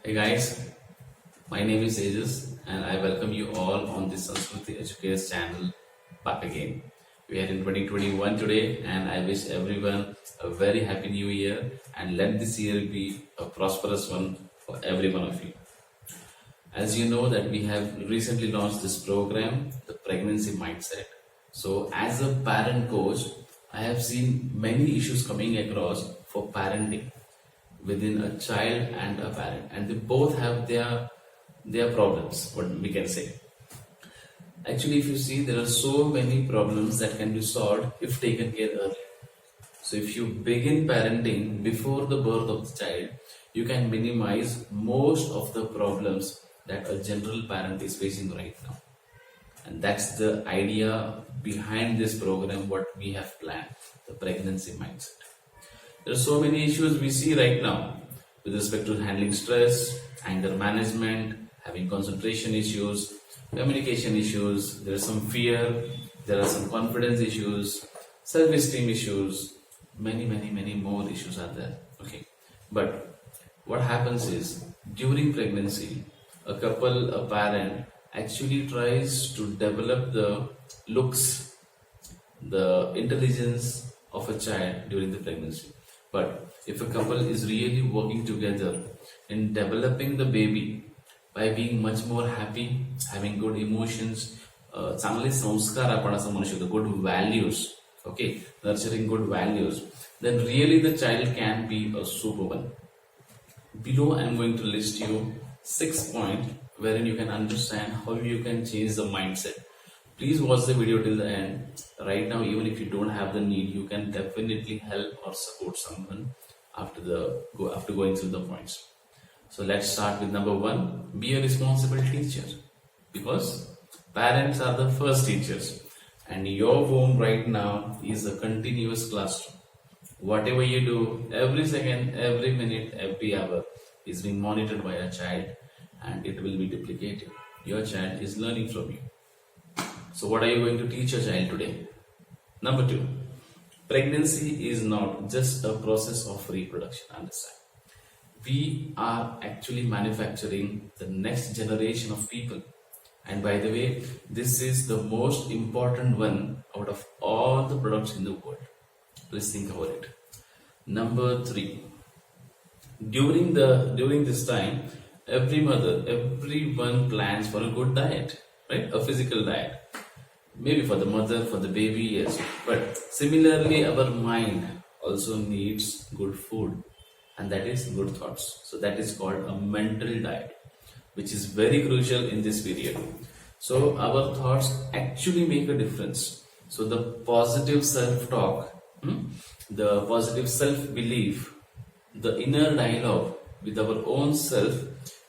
Hey guys, my name is Tejas and I welcome you all on this Sanskruti EduCare channel back again. We are in 2021 today and I wish everyone a very happy new year and let this year be a prosperous one for every one of you. As you know that we have recently launched this program, the pregnancy mindset. So as a parent coach, I have seen many issues coming across for parenting within a child and a parent, and they both have their problems, what we can say. Actually, if you see, there are so many problems that can be solved if taken care early. So if you begin parenting before the birth of the child, you can minimize most of the problems that a general parent is facing right now. And that's the idea behind this program, what we have planned, the pregnancy mindset. There are so many issues we see right now with respect to handling stress, anger management, having concentration issues, communication issues. There is some fear, there are some confidence issues, self-esteem issues, many more issues are there. Okay, but what happens is during pregnancy, a couple, a parent actually tries to develop the looks, the intelligence of a child during the pregnancy. But if a couple is really working together in developing the baby by being much more happy, having good emotions, चांगले संस्कार आपण असं म्हणू शकतो, good values, okay, nurturing good values, then really the child can be a superwoman. Below I am going to list you 6 points wherein you can understand how you can change the mindset. Please watch the video till the end. Right now, even if you don't have the need, you can definitely help or support someone after going through the points. So let's start with number 1. Be a responsible teacher, because parents are the first teachers and your womb right now is a continuous classroom. Whatever you do, every second, every minute, every hour is being monitored by a child and it will be duplicated. Your child is learning from you. So what are you going to teach your child today? Number 2, pregnancy is not just a process of reproduction. Understand? We are actually manufacturing the next generation of people. And by the way, this is the most important one out of all the products in the world. Please think about it. Number 3, during this time, everyone plans for a good diet, right? A physical diet. Maybe for the mother, for the baby, yes. But similarly, our mind also needs good food, and that is good thoughts. So that is called a mental diet, which is very crucial in this period. So our thoughts actually make a difference. So the positive self-talk, the positive self-belief, the inner dialogue with our own self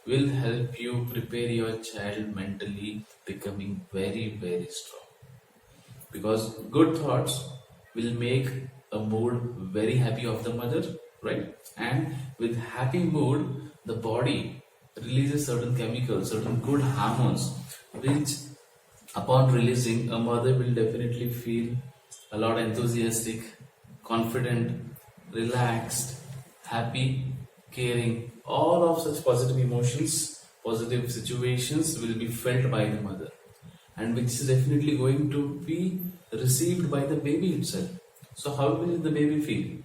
will help you prepare your child mentally, becoming very strong. Because good thoughts will make a mood very happy of the mother, right? And with happy mood, the body releases certain chemicals, certain good hormones, which upon releasing, a mother will definitely feel a lot enthusiastic, confident, relaxed, happy, caring. All of such positive emotions, positive situations will be felt by the mother, and which is definitely going to be received by the baby itself. So how will the baby feel?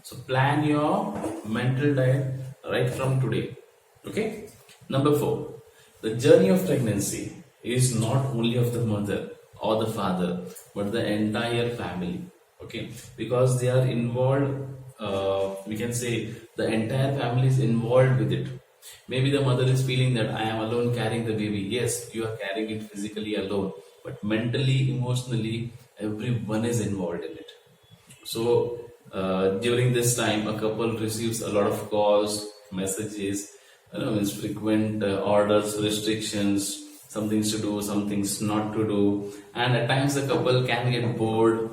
So plan your mental diet right from today. Okay. Number 4, the journey of pregnancy is not only of the mother or the father, but the entire family. Okay, because they are involved. We can say the entire family is involved with it. Maybe the mother is feeling that I am alone carrying the baby. Yes, you are carrying it physically alone, but mentally, emotionally, everyone is involved in it. So during this time, a couple receives a lot of calls, messages, frequent orders, restrictions, some things to do, some things not to do, and at times the couple can get bored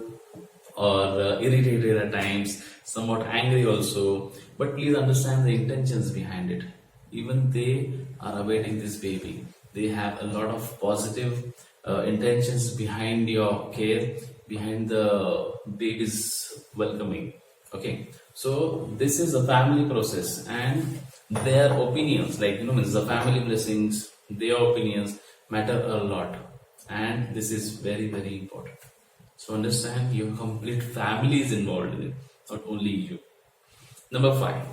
or irritated at times, somewhat angry also. But please understand the intentions behind it. Even they are awaiting this baby. They have a lot of positive intentions behind your care, behind the baby's welcoming. Okay, so this is a family process, and their opinions, like means the family blessings, their opinions matter a lot, and this is very very important. So understand, your complete family is involved in it, not only you. Number five,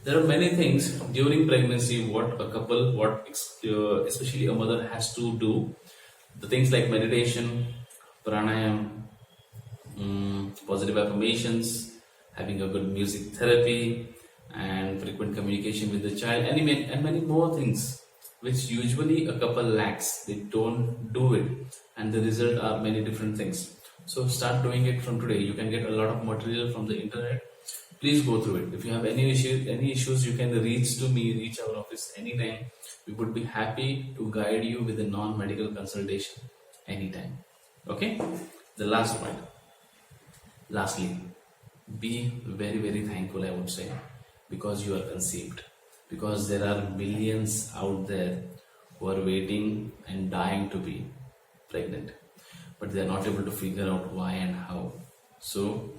there are many things during pregnancy what a couple, especially a mother has to do. The things like meditation, pranayam, positive affirmations, having a good music therapy, and frequent communication with the child, and many more things which usually a couple lacks. They don't do it, and the result are many different things. So start doing it from today. You can get a lot of material from the internet. Please go through it. If you have any issues, you can reach to me, reach our office anytime. We would be happy to guide you with a non-medical consultation anytime. Okay. The last point. Lastly, be very very thankful, I would say, because you are conceived, because there are millions out there who are waiting and dying to be pregnant, but they are not able to figure out why and how. So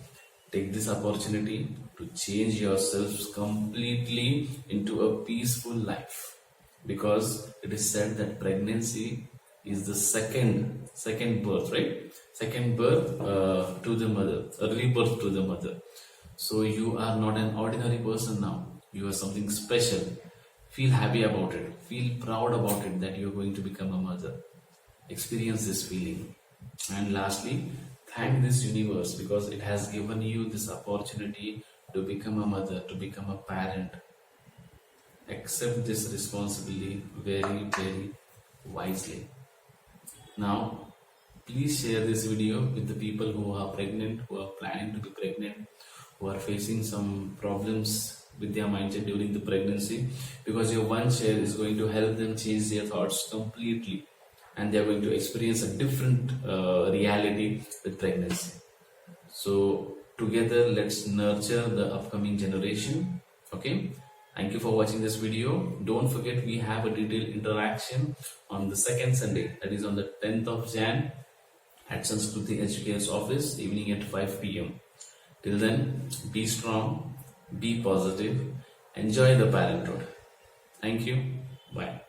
take this opportunity to change yourselves completely into a peaceful life, because it is said that pregnancy is the second birth, right? Second birth to the mother, a rebirth to the mother. So you are not an ordinary person now. You are something special. Feel happy about it. Feel proud about it that you are going to become a mother. Experience this feeling. And lastly, thank this universe because it has given you this opportunity to become a mother, to become a parent. Accept this responsibility very, very wisely. Now, please share this video with the people who are pregnant, who are planning to be pregnant, who are facing some problems with their mindset during the pregnancy, because your one share is going to help them change their thoughts completely, and they are going to experience a different reality with pregnancy. So together, let's nurture the upcoming generation. Okay. Thank you for watching this video. Don't forget, we have a detailed interaction on the second Sunday, that is on the 10th of Jan at Sanskruti EduCare's office, evening at 5 p.m. Till then, be strong, be positive, enjoy the parenthood. Thank you. Bye.